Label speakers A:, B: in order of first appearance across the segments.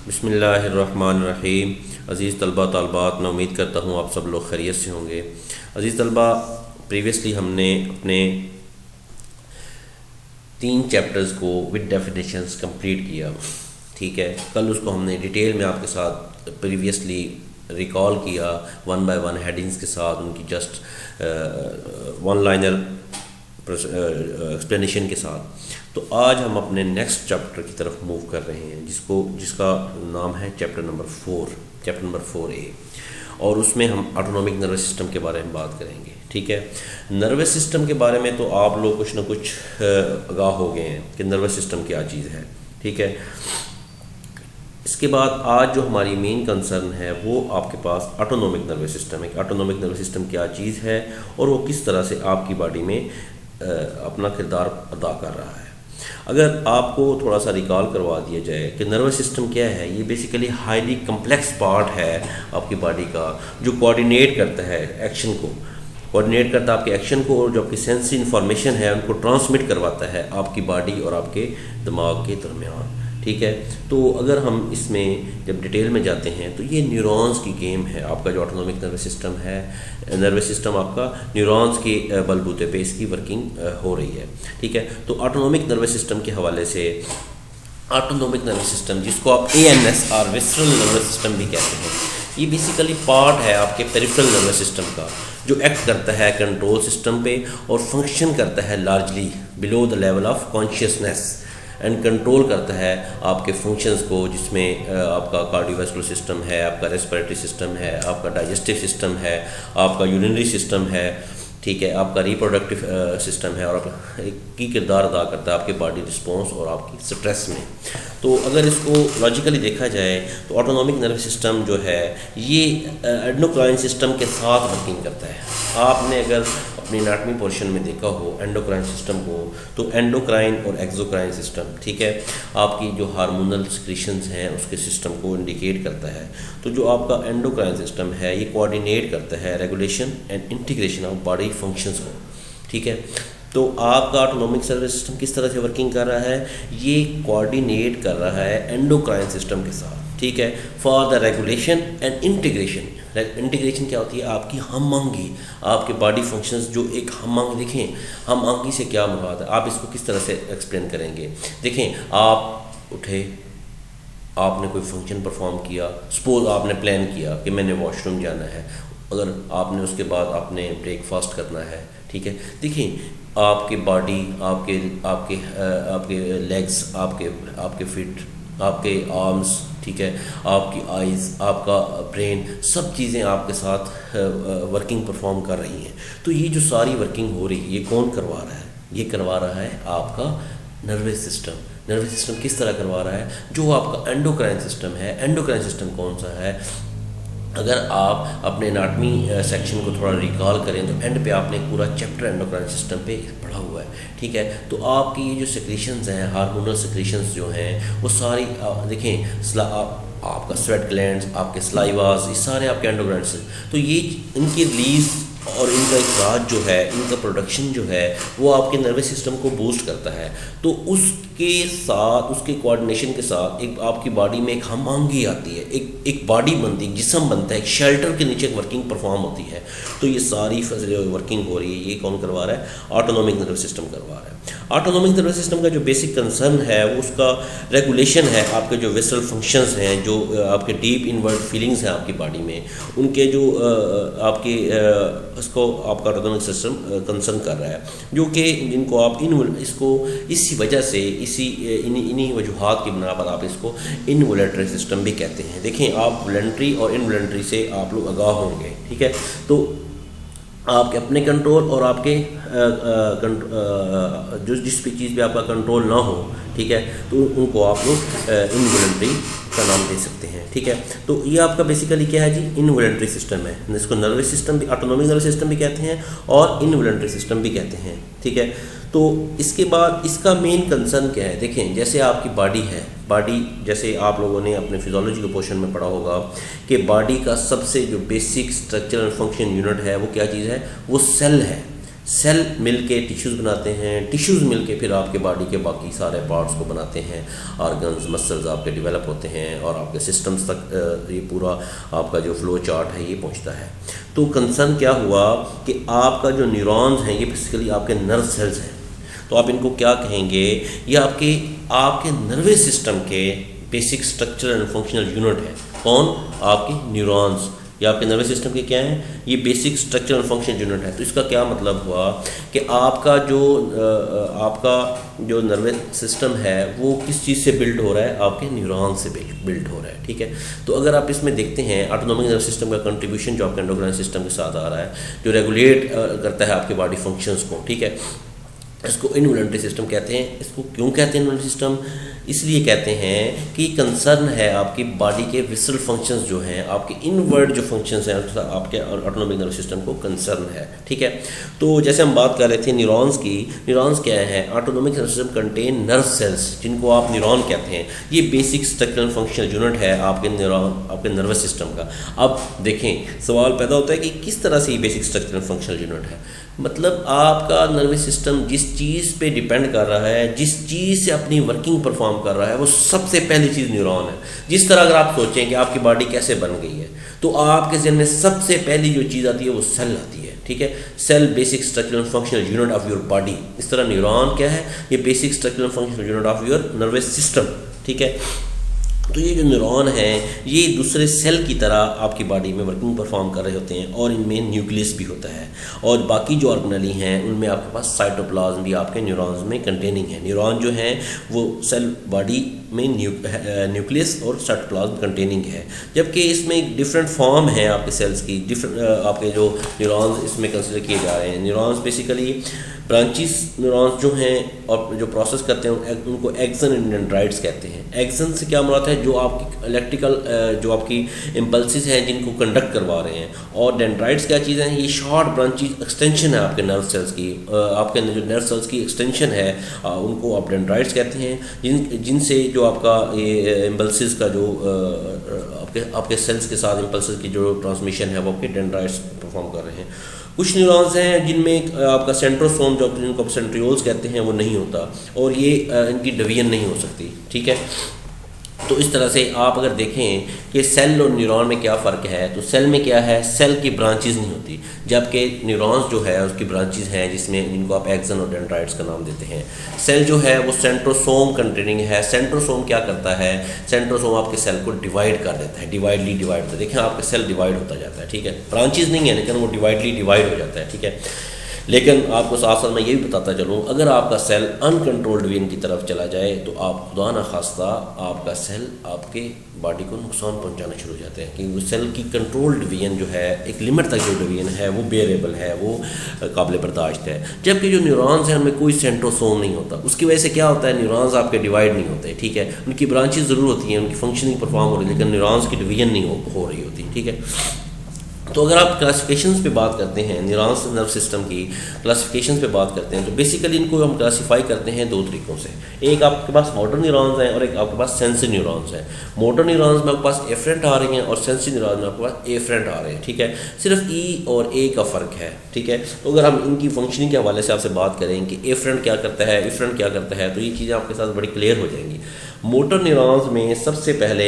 A: बिस्मिल्लाहिर्रहमानिर्रहीम। अज़ीज़ तलबा तालबात, मैं उम्मीद करता हूँ आप सब लोग खैरियत से होंगे। अज़ीज़ तलबा, प्रीवियसली हमने अपने 3 चैप्टर्स को विद डेफिनेशंस कंप्लीट किया, ठीक है। कल उसको हमने डिटेल में आपके साथ प्रीवियसली रिकॉल किया, 1 बाय 1 हेडिंग्स के साथ, उनकी जस्ट वन लाइनर एक्सप्लेनेशन के साथ। तो आज हम अपने नेक्स्ट चैप्टर की तरफ मूव कर रहे हैं, जिसका नाम है चैप्टर नंबर 4A, और उसमें हम ऑटोनॉमिक नर्वस सिस्टम के बारे में बात करेंगे, ठीक है। नर्वस सिस्टम के बारे में तो आप लोग कुछ ना कुछ आगाह हो गए हैं कि नर्वस सिस्टम क्या चीज़ है, ठीक है। इसके बाद आज जो हमारी मेन कंसर्न है वो आपके पास ऑटोनॉमिक नर्वस सिस्टम है। ऑटोनॉमिक नर्वस सिस्टम क्या चीज़ है और वो किस तरह से आपकी बॉडी में अपना किरदार अदा कर रहा है। अगर आपको थोड़ा सा रिकॉल करवा दिया जाए कि नर्वस सिस्टम क्या है, ये बेसिकली हाईली कम्प्लेक्स पार्ट है आपकी बॉडी का, जो कोऑर्डिनेट करता है एक्शन को, कोऑर्डिनेट करता है आपके एक्शन को, और जो आपकी सेंसरी इन्फॉर्मेशन है उनको ट्रांसमिट करवाता है आपकी बॉडी और आपके दिमाग के दरमियान, ठीक है। तो अगर हम इसमें जब डिटेल में जाते हैं तो ये न्यूरॉन्स की गेम है। आपका जो ऑटोनॉमिक नर्वस सिस्टम है, नर्वस सिस्टम आपका न्यूरॉन्स के बलबूते पे इसकी वर्किंग हो रही है, ठीक है। तो ऑटोनॉमिक नर्वस सिस्टम के हवाले से ऑटोनॉमिक नर्वस सिस्टम, जिसको आप ANS और विसरल नर्वस सिस्टम भी कहते हैं, ये बेसिकली पार्ट है आपके पेरिफेरल नर्वस सिस्टम का, जो एक्ट करता है कंट्रोल सिस्टम पे और फंक्शन करता है largely below the level of consciousness, and control करता है आपके फंक्शंस को, जिसमें आपका कार्डियोवैस्कुलर सिस्टम है, आपका रेस्पिरेटरी सिस्टम है, आपका डाइजेस्टिव सिस्टम है, आपका यूरिनरी सिस्टम है, ठीक है, आपका रिप्रोडक्टिव सिस्टम है, और की किरदार अदा करता है आपके बॉडी रिस्पॉन्स और आपकी स्ट्रेस में। तो अगर इसको लॉजिकली देखा जाए तो ऑटोनॉमिक नर्वस सिस्टम जो है ये एंडोक्राइन सिस्टम के साथ वर्किंग करता है। आपने अगर अपनी एनाटॉमी पोर्शन में देखा हो एंडोक्राइन सिस्टम को, तो एंडोक्राइन और एक्सोक्राइन सिस्टम, ठीक है, आपकी जो हार्मोनल सिक्रीशंस हैं उसके सिस्टम को इंडिकेट करता है। तो जो आपका एंडोक्राइन सिस्टम है ये कोऑर्डिनेट करता है regulation and integration of body functions को, ठीक है। तो आपका ऑटोनॉमिक नर्वस सिस्टम किस तरह से वर्किंग कर रहा है, ये कोऑर्डिनेट कर रहा है एंडोक्राइन सिस्टम के साथ, ठीक है, for the regulation and integration. Integration क्या होती है, आपकी हमआंगी, आपके बॉडी फंक्शंस, जो एक हमआंगी, देखें हमआंगी से क्या मुराद है, आप इसको किस तरह से एक्सप्लेन करेंगे। देखें, आप उठे, आपने कोई फंक्शन परफॉर्म किया, सपोज आपने प्लान किया कि मैंने वॉशरूम जाना है, अगर आपने उसके बाद आपने ब्रेकफास्ट करना है, ठीक है। देखिए आपकी बॉडी, आपके आपके आपके लेग्स, आपके फिट, आपके आर्म्स, ठीक है, आपकी आइज़, आपका ब्रेन, सब चीज़ें आपके साथ वर्किंग परफॉर्म कर रही हैं। तो ये जो सारी वर्किंग हो रही है ये कौन करवा रहा है, ये करवा रहा है आपका नर्वस सिस्टम। नर्वस सिस्टम किस तरह करवा रहा है, जो आपका एंडोक्राइन सिस्टम है। एंडोक्राइन सिस्टम कौन सा है, अगर आप अपने एनाटॉमी सेक्शन को थोड़ा रिकॉल करें तो एंड पे आपने पूरा चैप्टर एंडोक्राइन सिस्टम पे पढ़ा हुआ है, ठीक है। तो आपकी ये जो सिक्रीशंस हैं, हार्मोनल सिक्रीशंस जो हैं, वो सारी देखें, आपका स्वेट ग्लैंड्स, आपके स्लाइवास, ये सारे आपके एंडोक्राइन से, तो ये इनकी रिलीज और इनका इखराज जो है, इनका प्रोडक्शन जो है, वो आपके नर्वस सिस्टम को बूस्ट करता है। तो उसके साथ, उसके कोऑर्डिनेशन के साथ एक आपकी बॉडी में एक हमआंगी आती है, एक बॉडी बनती है, एक जिस्म बनता है, एक शेल्टर के नीचे एक वर्किंग परफॉर्म होती है। तो ये सारी वर्किंग हो रही है, ये कौन करवा रहा है, ऑटोनॉमिक नर्वस सिस्टम करवा रहा है। ऑटोनॉमिक नर्वस सिस्टम का जो बेसिक कंसर्न है वो उसका रेगुलेशन है, आपके जो विसरल फंक्शंस हैं, जो आपके डीप इनवर्ड फीलिंग्स हैं आपकी बॉडी में, उनके जो आपके इसको आपका ऑटोनॉमिक सिस्टम कंसर्न कर रहा है, जो कि जिनको आप इसको इसी वजह से, इन्हीं वजूहात की बिना पर आप इसको इनवॉलंटरी सिस्टम भी कहते हैं। देखें, आप वॉलंटरी और इनवॉलंटरी से आप लोग आगाह होंगे, ठीक है। तो आपके अपने कंट्रोल और आपके जो जिस भी चीज़ पे आपका कंट्रोल ना हो, ठीक है, तो उनको आप लोग इनवॉलंटरी का नाम दे सकते हैं, ठीक है। तो ये आपका बेसिकली क्या है जी, इनवॉलंटरी सिस्टम है। इसको नर्वस सिस्टम भी, ऑटोनॉमिक नर्वस सिस्टम भी कहते हैं और इनवॉलंटरी सिस्टम भी कहते हैं, ठीक है। तो इसके बाद इसका मेन कंसर्न क्या है, देखें, जैसे आपकी बॉडी है, बॉडी जैसे आप लोगों ने अपने फिजियोलॉजी के पोर्शन में पढ़ा होगा कि बॉडी का सबसे जो basic structure and function unit है वो क्या चीज़ है, वो सेल है, सेल मिल के टिश्यूज़ बनाते हैं, टिश्यूज़ मिल के फिर आपके बॉडी के बाकी सारे पार्ट्स को बनाते हैं, ऑर्गन्स मसल्स आपके डेवलप होते हैं और आपके सिस्टम्स तक ये पूरा आपका जो फ्लो चार्ट है ये पहुंचता है। तो कंसर्न क्या हुआ कि आपका जो न्यूरॉन्स हैं ये बेसिकली आपके नर्व सेल्स हैं, तो आप इनको क्या कहेंगे, ये आपके नर्वस सिस्टम के basic structure and functional unit है। कौन? आपके न्यूरॉन्स, ये आपके नर्वस सिस्टम के क्या हैं, ये basic structure and function unit है। तो इसका क्या मतलब हुआ कि आपका जो नर्वस सिस्टम है वो किस चीज़ से बिल्ड हो रहा है, आपके न्यूरॉन से बिल्ड हो रहा है, ठीक है। तो अगर आप इसमें देखते हैं ऑटोनॉमिक नर्वस सिस्टम का कंट्रीब्यूशन जो आपके एंडोक्राइन सिस्टम के साथ आ रहा है, जो रेगुलेट करता है आपके बॉडी फंक्शंस को, ठीक है, इसको इनवॉलंटरी सिस्टम कहते हैं। इसको क्यों कहते हैं इनवॉलंटरी सिस्टम? इसलिए कहते हैं कि कंसर्न है आपकी बॉडी के विसरल फंक्शंस जो हैं, आपके इनवर्ड जो फंक्शंस हैं आपके ऑटोनॉमिक नर्वस सिस्टम को कंसर्न है, ठीक है। तो जैसे हम बात कर रहे थे न्यूरॉन्स की, न्यूरॉन्स क्या है? Autonomic nervous system contain nerve cells, जिनको आप न्यूरॉन कहते हैं। ये बेसिक स्ट्रक्चरल फंक्शनल यूनिट है आपके नर्वस सिस्टम का। अब देखें, सवाल पैदा होता है कि किस तरह से ये बेसिक स्ट्रक्चरल फंक्शनल यूनिट है। मतलब आपका नर्वस सिस्टम जिस चीज़ पे डिपेंड कर रहा है, जिस चीज़ से अपनी वर्किंग परफॉर्म कर रहा है, वो सबसे पहली चीज़ न्यूरॉन है। जिस तरह अगर आप सोचें कि आपकी बॉडी कैसे बन गई है, तो आपके ज़हन में सबसे पहली जो चीज़ आती है वो सेल आती है, ठीक है। Cell basic structural functional unit of your body. इस तरह न्यूरॉन क्या है? ये basic structural functional unit of your nervous system, ठीक है। तो ये जो न्यूरॉन है ये दूसरे सेल की तरह आपकी बॉडी में वर्किंग परफॉर्म कर रहे होते हैं, और इनमें न्यूक्लियस भी होता है, और बाकी जो ऑर्गेनेली हैं उनमें आपके पास साइटोप्लाज्म भी आपके न्यूरॉन्स में कंटेनिंग है। न्यूरॉन जो हैं वो सेल बॉडी में न्यूक्लियस और साइटोप्लाज्म कंटेनिंग है, जबकि इसमें एक डिफरेंट फॉर्म है आपके सेल्स की। डिफरेंट आपके जो न्यूरॉन्स इसमें कंसिडर किए जा रहे हैं। न्यूरॉन्स बेसिकली ब्रांचेस न्यूरॉन्स जो हैं और जो प्रोसेस करते हैं उनको एक्सन एंड डेंड्राइट्स कहते हैं। एक्सन से क्या मुराद है? जो आपकी इलेक्ट्रिकल जो आपकी इम्पल्सेस हैं जिनको कंडक्ट करवा रहे हैं, और डेंड्राइट्स क्या चीज़ है? ये शॉर्ट ब्रांचेस एक्सटेंशन है आपके नर्व सेल्स की। आपके जो नर्व सेल्स की एक्सटेंशन है उनको आप डेंड्राइट्स कहते हैं, जिनसे जो आपका ये इम्पल्सेस का जो आपके सेल्स के साथ इम्पल्सेस की जो ट्रांसमिशन है वो आपके डेंड्राइट्स परफॉर्म कर रहे हैं। कुछ न्यूरॉन्स हैं जिनमें आपका सेंट्रोसोम जो जिनको आप सेंट्रियोल्स कहते हैं वो नहीं होता, और ये इनकी डिवीजन नहीं हो सकती, ठीक है। तो इस तरह से आप अगर देखें कि सेल और न्यूरॉन में क्या फ़र्क है, तो सेल में क्या है? सेल की ब्रांचेस नहीं होती, जबकि न्यूरॉन्स जो है उसकी ब्रांचेस हैं जिनको आप एक्सन और डेंड्राइट्स का नाम देते हैं। सेल जो है वो सेंट्रोसोम कंटेनिंग है। सेंट्रोसोम क्या करता है? सेंट्रोसोम आपके सेल को डिवाइड कर देता है, डिवाइड होता है। देखें आपके सेल डिवाइड होता जाता है, ठीक है। ब्रांचेस नहीं है लेकिन वो डिवाइड हो जाता है, ठीक है। लेकिन आपको साथ साथ मैं ये भी बताता चलूँ, अगर आपका सेल अनकंट्रोल्ड वेन की तरफ चला जाए तो आप खुदा न खास्ता आपका सेल आपके बॉडी को नुकसान पहुंचाना शुरू हो जाते हैं, क्योंकि सेल की कंट्रोल्ड डिवीजन जो है एक लिमिट तक जो डिवीजन है वो बेरेबल है, वो काबिल बर्दाश्त है। जबकि जो न्यूरॉन्स हैं उनमें कोई सेंट्रोसोम नहीं होता। उसकी वजह से क्या होता है? न्यूरॉन्स आपके डिवाइड नहीं होते, ठीक है। उनकी ब्रांचेस ज़रूर होती हैं, उनकी फंक्शनिंग परफॉर्म हो रही है, लेकिन न्यूरॉन्स की डिवीजन नहीं हो रही होती, ठीक है। तो अगर आप क्लासिफिकेशंस पे बात करते हैं, न्यूरॉन्स नर्व सिस्टम की क्लासिफिकेशंस पे बात करते हैं, तो बेसिकली इनको हम क्लासीफाई करते हैं दो तरीक़ों से। एक आपके पास मोटर न्यूरॉन्स हैं और एक आपके पास सेंसरी न्यूरॉन्स हैं। मोटर न्यूरॉन्स में आपके पास एफरेंट आ रही हैं और सेंसरी न्यूरॉन्स में आपके पास एफरेंट आ रहे हैं, ठीक है। सिर्फ ई और ए का फ़र्क है, ठीक है। तो अगर हम इनकी फंक्शनिंग के हवाले से आपसे बात करें कि एफरेंट क्या करता है, एफरेंट क्या करता है, तो ये चीज़ें आपके साथ बड़ी क्लियर हो जाएंगी। मोटर न्यूरॉन्स में सबसे पहले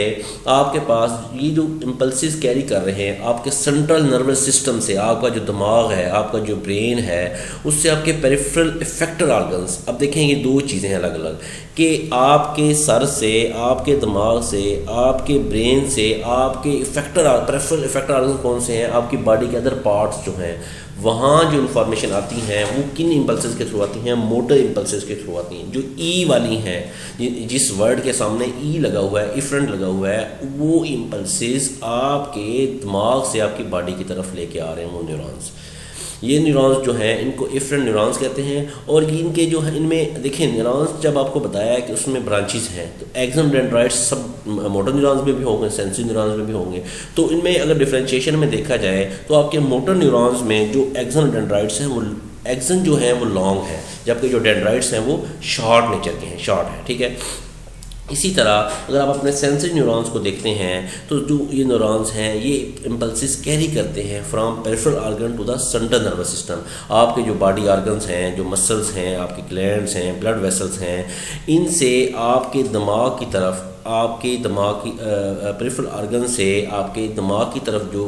A: आपके पास ये जो इम्पल्सिस कैरी कर रहे हैं आपके सेंट्रल नर्वस सिस्टम से, आपका जो दिमाग है, आपका जो ब्रेन है, उससे आपके पेरिफेरल इफेक्टर ऑर्गन्स। अब देखें ये दो चीज़ें हैं अलग अलग, कि आपके सर से, आपके दिमाग से, आपके ब्रेन से, आपके पेरिफेरल इफेक्टर ऑर्गन्स कौन से हैं? आपकी बॉडी के अदर पार्ट्स जो हैं वहाँ जो इन्फॉर्मेशन आती हैं वो किन इम्पल्सेस के थ्रू आती हैं? मोटर इम्पल्सेस के थ्रू आती हैं। जो ई वाली हैं, जिस वर्ड के सामने ई लगा हुआ है, इफरेंट लगा हुआ है, वो इम्पल्सेस आपके दिमाग से आपकी बॉडी की तरफ लेके आ रहे हैं वो न्यूरॉन्स। ये न्यूरॉन्स जो हैं इनको इफरेंट न्यूरॉन्स कहते हैं। और इनके जो है इनमें देखिए न्यूरॉन्स जब आपको बताया है कि उसमें ब्रांचेस हैं, तो एक्सन डेंड्राइट्स सब मोटर न्यूरॉन्स में भी होंगे, सेंसरी न्यूरॉन्स में भी होंगे। तो इनमें अगर डिफरेंशिएशन में देखा जाए तो आपके मोटर न्यूरॉन्स में जो एक्सन डेंड्राइट्स हैं वो एक्सन जो है वो लॉन्ग है, जबकि जो डेंड्राइट्स हैं वो शॉर्ट नेचर के हैं, शॉर्ट है, ठीक है। इसी तरह अगर आप अपने सेंसरी न्यूरॉन्स को देखते हैं तो जो ये न्यूरॉन्स हैं ये इम्पल्सिस कैरी करते हैं from peripheral organ to the central nervous system. आपके जो बॉडी ऑर्गन्स हैं, जो मसल्स हैं, आपके ग्लैंड्स हैं, ब्लड वेसल्स हैं, इनसे आपके दिमाग की तरफ, आपके दिमाग की पेरिफेरल ऑर्गन से आपके दिमाग की तरफ जो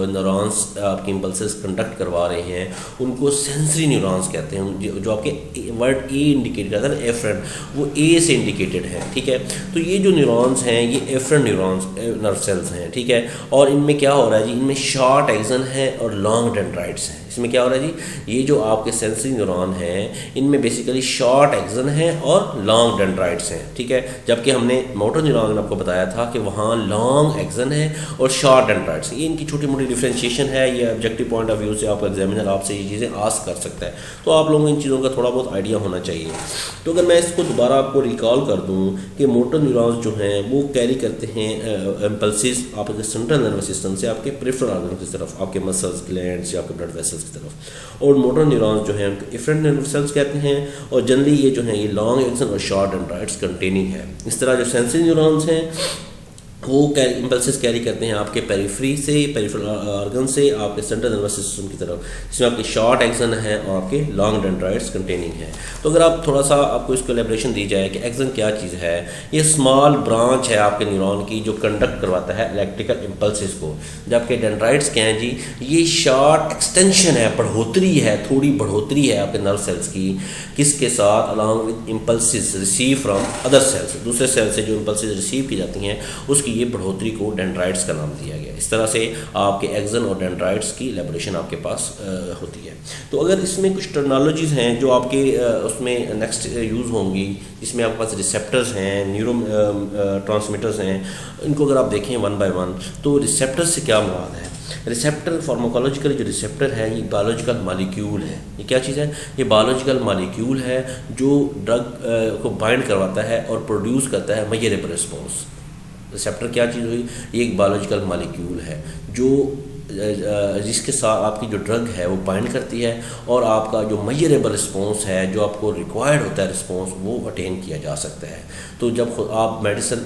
A: न्यूरॉन्स आपके इम्पल्सेस कंडक्ट करवा रहे हैं उनको सेंसरी न्यूरॉन्स कहते हैं। जो आपके वर्ड ए इंडिकेट करता है ना, एफरेंट, वो ए से इंडिकेटेड है, ठीक है। तो ये जो न्यूरॉन्स हैं ये एफरेंट न्यूरॉन्स नर्व सेल्स हैं, ठीक है। और इनमें क्या हो रहा है जी, इनमें शॉर्ट एक्सन है और लॉन्ग डेंड्राइट्स हैं। इसमें क्या हो रहा है जी, ये जो आपके सेंसरी न्यूरॉन हैं इनमें बेसिकली शॉर्ट एक्सन है और लॉन्ग डेंड्राइट्स हैं, ठीक है। जबकि हमने मोटर न्यूरॉन आपको बताया था कि वहाँ लॉन्ग एक्सन है और शॉर्ट डेंड्राइट्स। ये इनकी छोटी मोटी डिफ्रेंशिएशन है, ये ऑब्जेक्टिव पॉइंट ऑफ व्यू से आपको एग्जामिनर आपसे ये चीज़ें आस्क कर सकता है, तो आप लोगों को इन चीज़ों का थोड़ा बहुत आइडिया होना चाहिए। तो अगर मैं इसको दोबारा आपको रिकॉल कर दूँ कि मोटर न्यूरॉन्स जो हैं वो कैरी करते हैं इम्पल्सिस आपके सेंट्रल नर्वस सिस्टम से आपके पेरिफेरल ऑर्गन की तरफ, आपके मसल्स, ग्लैंड्स या आपके ब्लड वेसल्स की तरफ। और मोटर न्यूरॉन्स जो हैं उनको एफरेंट नर्व सेल्स कहते हैं और जनरली ये जो हैं ये लॉन्ग एक्सन और शॉर्ट डेंड्राइट्स कंटेनिंग है। इस तरह जो सेंसरी न्यूरॉन्स हैं वो इम्पल्सेस कैरी करते हैं आपके पेरिफेरी से, पेरिफेरल ऑर्गन से आपके सेंट्रल नर्वस सिस्टम की तरफ, जिसमें आपके शॉर्ट एक्सन है और आपके लॉन्ग डेंड्राइट्स कंटेनिंग है। तो अगर आप थोड़ा सा आपको इसको एलेबरेशन दी जाए कि एक्सन क्या चीज़ है, ये स्मॉल ब्रांच है आपके न्यूरॉन की जो कंडक्ट करवाता है इलेक्ट्रिकल इम्पल्सेस को। जबकि डेंड्राइट्स क्या हैं जी, ये शॉर्ट एक्सटेंशन है, बढ़ोतरी है, थोड़ी बढ़ोतरी है आपके नर्व सेल्स की, किसके साथ, along with impulses receive from other sales, दूसरे सेल से जो इम्पल्सेस रिसीव की जाती हैं उसकी ये बढ़ोतरी को डेंड्राइट्स का नाम दिया गया। इस तरह से आपके एक्सन और डेंड्राइट्स की एलेबोरेशन आपके पास होती है। तो अगर इसमें कुछ टर्मिनोलॉजीज़ हैं जो आपके उसमें नेक्स्ट यूज़ होंगी, इसमें आपके पास रिसेप्टर्स हैं, न्यूरो ट्रांसमीटर्स हैं, इनको अगर आप देखें वन बाय वन तो रिसेप्टर्स से क्या मुराद है। रिसेप्टर फार्माकोलॉजिकल जो रिसेप्टर है ये बायोलॉजिकल मॉलिक्यूल है। ये क्या चीज़ है, ये बायोलॉजिकल मॉलिक्यूल है जो ड्रग को बाइंड करवाता है और प्रोड्यूस करता है मेजरेबल रिस्पॉन्स। रिसेप्टर क्या चीज़ हुई, ये एक बायोलॉजिकल मॉलिक्यूल है जो जिसके साथ आपकी जो ड्रग है वो बाइंड करती है और आपका जो मेजरेबल रिस्पॉन्स है, जो आपको रिक्वायर्ड होता है रिस्पॉन्स, वो अटेन किया जा सकता है। तो जब आप मेडिसिन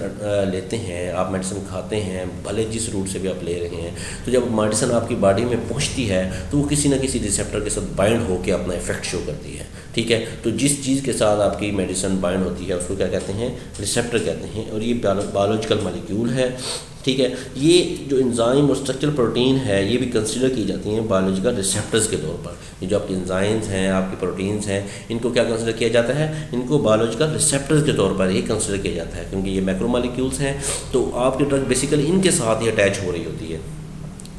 A: लेते हैं, आप मेडिसिन खाते हैं, भले जिस रूट से भी आप ले रहे हैं, तो जब मेडिसिन आपकी बॉडी में पहुंचती है तो वो किसी न किसी रिसेप्टर के साथ बाइंड होकर अपना इफेक्ट शो करती है, ठीक है। तो जिस चीज़ के साथ आपकी मेडिसिन बाइंड होती है उसको क्या कहते हैं, रिसेप्टर कहते हैं। और ये बायोलॉजिकल मॉलिक्यूल है, ठीक है। ये जो एंजाइम और स्ट्रक्चरल प्रोटीन है ये भी कंसीडर की जाती हैं बायोलॉजिकल रिसेप्टर्स के तौर पर। ये जो आपके एंजाइम्स हैं, आपके प्रोटीन्स हैं, इनको क्या कंसीडर किया जाता है, इनको बायोलॉजिकल रिसेप्टर्स के तौर पर ही कंसीडर किया जाता है, क्योंकि ये मैक्रोमॉलिक्यूल्स हैं। तो आपकी ड्रग बेसिकली इनके साथ ही अटैच हो रही होती है,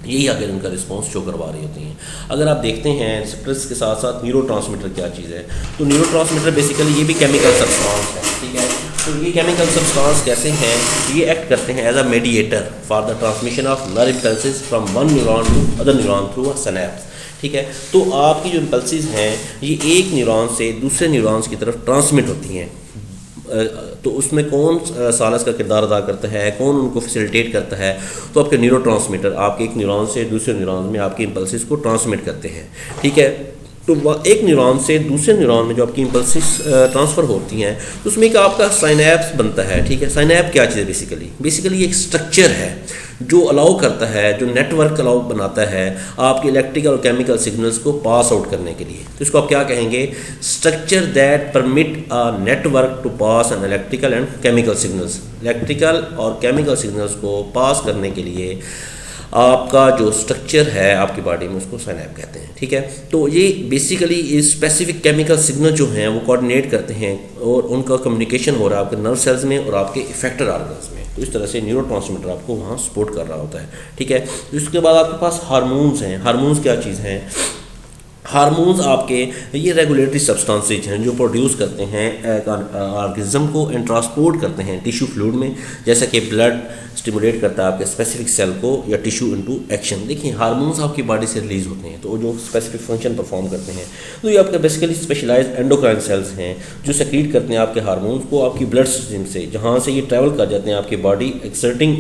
A: यही आगे उनका रिस्पॉन्स शो करवा रही होती हैं। अगर आप देखते हैं रिसेप्टर्स के साथ साथ न्यूरोट्रांसमीटर क्या चीज़ है, तो न्यूरोट्रांसमीटर बेसिकली ये भी केमिकल सब्सटेंस है, ठीक है। तो ये केमिकल सब्सटेंस कैसे हैं, ये एक्ट करते हैं as a mediator for the transmission of nerve impulses from one neuron to other neuron through a synapse, ठीक है। तो आपकी जो इम्पल्सेस हैं ये एक न्यूरॉन से दूसरे न्यूरॉन्स की तरफ ट्रांसमिट होती हैं। तो उसमें कौन सालस का किरदार अदा करता है, कौन उनको फैसिलिटेट करता है, तो आपके न्यूरोट्रांसमीटर आपके एक न्यूरॉन से दूसरे न्यूरॉन में आपके इम्पल्सेस को ट्रांसमिट करते हैं, ठीक है। तो एक न्यूरॉन से दूसरे न्यूरॉन में जो आपकी इम्पल्सेस ट्रांसफ़र होती हैं तो उसमें एक आपका साइनैप्स बनता है, ठीक है। साइनैप क्या चीज़ है, बेसिकली एक स्ट्रक्चर है जो अलाउ करता है, जो नेटवर्क अलाउ बनाता है आपके इलेक्ट्रिकल और केमिकल सिग्नल्स को पास आउट करने के लिए। तो इसको आप क्या कहेंगे, structure that permit a network to pass an electrical and chemical signals. Electrical और केमिकल सिग्नल्स को पास करने के लिए आपका जो स्ट्रक्चर है आपकी बॉडी में उसको साइनैप कहते हैं, ठीक है। तो ये बेसिकली स्पेसिफिक केमिकल सिग्नल जो हैं वो कोऑर्डिनेट करते हैं और उनका कम्युनिकेशन हो रहा है आपके नर्व सेल्स में और आपके इफेक्टर ऑर्गन्स में। तो इस तरह से न्यूरोट्रांसमीटर आपको वहाँ सपोर्ट कर रहा होता है, ठीक है। इसके बाद आपके पास हार्मोन्स हैं। हार्मोन्स क्या चीज़ हैं, हार्मोन्स आपके ये रेगुलेटरी सब्सटेंसेज हैं जो प्रोड्यूस करते हैं ऑर्गेनिज्म को एंड ट्रांसपोर्ट करते हैं टिश्यू फ्लूइड में, जैसा कि ब्लड स्टिमुलेट करता है आपके स्पेसिफिक सेल को या टिश्यू इनटू एक्शन। देखिए हार्मोन्स आपकी बॉडी से रिलीज होते हैं तो जो स्पेसिफिक फंक्शन परफॉर्म करते हैं, तो ये आपके बेसिकली स्पेशलाइज्ड एंडोक्राइन सेल्स हैं जो सेक्रीट करते हैं आपके हार्मोन्स को आपकी ब्लड स्ट्रीम से, जहाँ से ये ट्रैवल कर जाते हैं आपकी बॉडी एक्सर्टिंग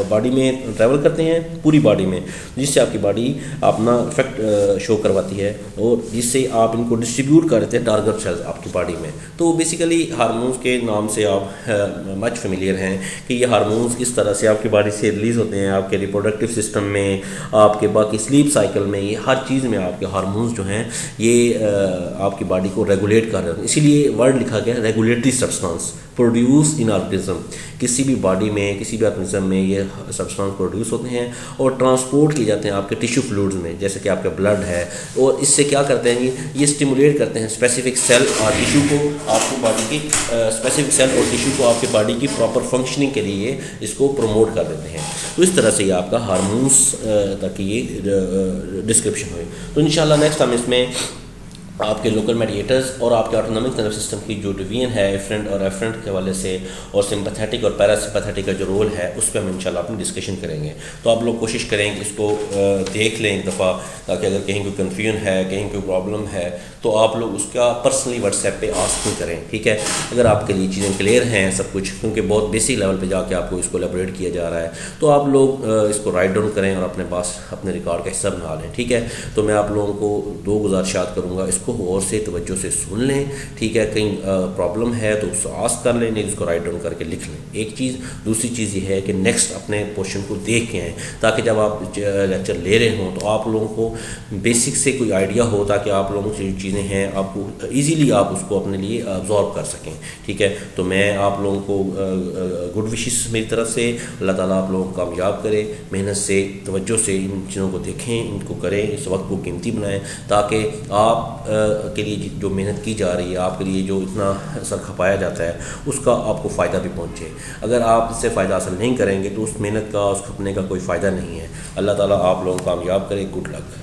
A: बॉडी में ट्रैवल करते हैं पूरी बॉडी में, जिससे आपकी बॉडी अपना इफेक्ट शो करवाती है और जिससे आप इनको डिस्ट्रीब्यूट कर देते हैं टारगेट सेल्स आपकी बॉडी में। तो बेसिकली हार्मोन्स के नाम से आप मच फेमिलियर हैं कि ये हार्मोन्स किस तरह से आपकी बॉडी से रिलीज़ होते हैं, आपके रिप्रोडक्टिव सिस्टम में, आपके बाकी स्लीप साइकिल में, ये हर चीज़ में आपके हार्मोन्स जो हैं ये आपकी बॉडी को रेगुलेट कर रहे हैं। इसीलिए वर्ड लिखा गया है regulatory substance produce in organism. किसी भी बॉडी में, किसी भी ऑर्गेनिज्म में ये सब्सटेंस प्रोड्यूस होते हैं और ट्रांसपोर्ट किए जाते हैं आपके टिश्यू फ्लूइड्स में, जैसे कि आपका ब्लड है। और इससे क्या करते हैं ये स्टिमुलेट करते हैं स्पेसिफिक सेल और टिश्यू को, आपकी बॉडी की स्पेसिफिक सेल और टिश्यू को आपकी बॉडी की प्रॉपर फंक्शनिंग के लिए इसको प्रमोट कर देते हैं। तो इस तरह से ये आपका हार्मोन्स तक ये डिस्क्रिप्शन हुई। तो इंशाल्लाह नेक्स्ट हम इसमें आपके लोकल मेडिएटर्स और आपके ऑटोनॉमिक नर्वस सिस्टम की जो डिवीजन है एफरेंट और एफरेंट के हवाले से और सिंपैथेटिक और पैरासिम्पैथेटिक का जो रोल है उस पर हम इंशाल्लाह अपनी डिस्कशन करेंगे। तो आप लोग कोशिश करें कि इसको देख लें एक दफ़ा, ताकि अगर कहीं कोई कन्फ्यूजन है, कहीं कोई प्रॉब्लम है तो आप लोग उसका पर्सनली व्हाट्सएप पे आस्क करें, ठीक है। अगर आपके लिए चीज़ें क्लियर हैं सब कुछ, क्योंकि बहुत बेसिक लेवल पे जाके आपको इसको एलेबोरेट किया जा रहा है, तो आप लोग इसको राइट डाउन करें और अपने पास अपने रिकॉर्ड का हिस्सा बना लें, ठीक है। तो मैं आप लोगों को दो गुजारिशात करूँगा, इसको और से तवज्जो से सुन लें, ठीक है। कहीं प्रॉब्लम है तो उसको आस्क कर लें, नहीं उसको राइट डाउन करके लिख लें, एक चीज़। दूसरी चीज़ ये है कि नेक्स्ट अपने पोर्शन को देख के आएँ, ताकि जब आप लेक्चर ले रहे हों तो आप लोगों को बेसिक से कोई आइडिया हो, ताकि आप लोगों से जो चीज़ें हैं आपको ईज़िली आप उसको अपने लिए अब्जॉर्ब कर सकें, ठीक है। तो मैं आप लोगों को गुड विशेस मेरी तरफ से, अल्लाह ताला आप लोगों को कामयाब करे। मेहनत से, तवज्जो से इन चीज़ों को देखें, इनको करें, इस वक्त को कीमती बनाएं, ताकि आप के लिए जो मेहनत की जा रही है, आपके लिए जो इतना सर खपाया जाता है, उसका आपको फ़ायदा भी पहुँचे। अगर आप इससे फ़ायदा हासिल नहीं करेंगे तो उस मेहनत का, उस खपने का कोई फ़ायदा नहीं है। अल्लाह ताला आप लोगों को कामयाब करे। Good luck.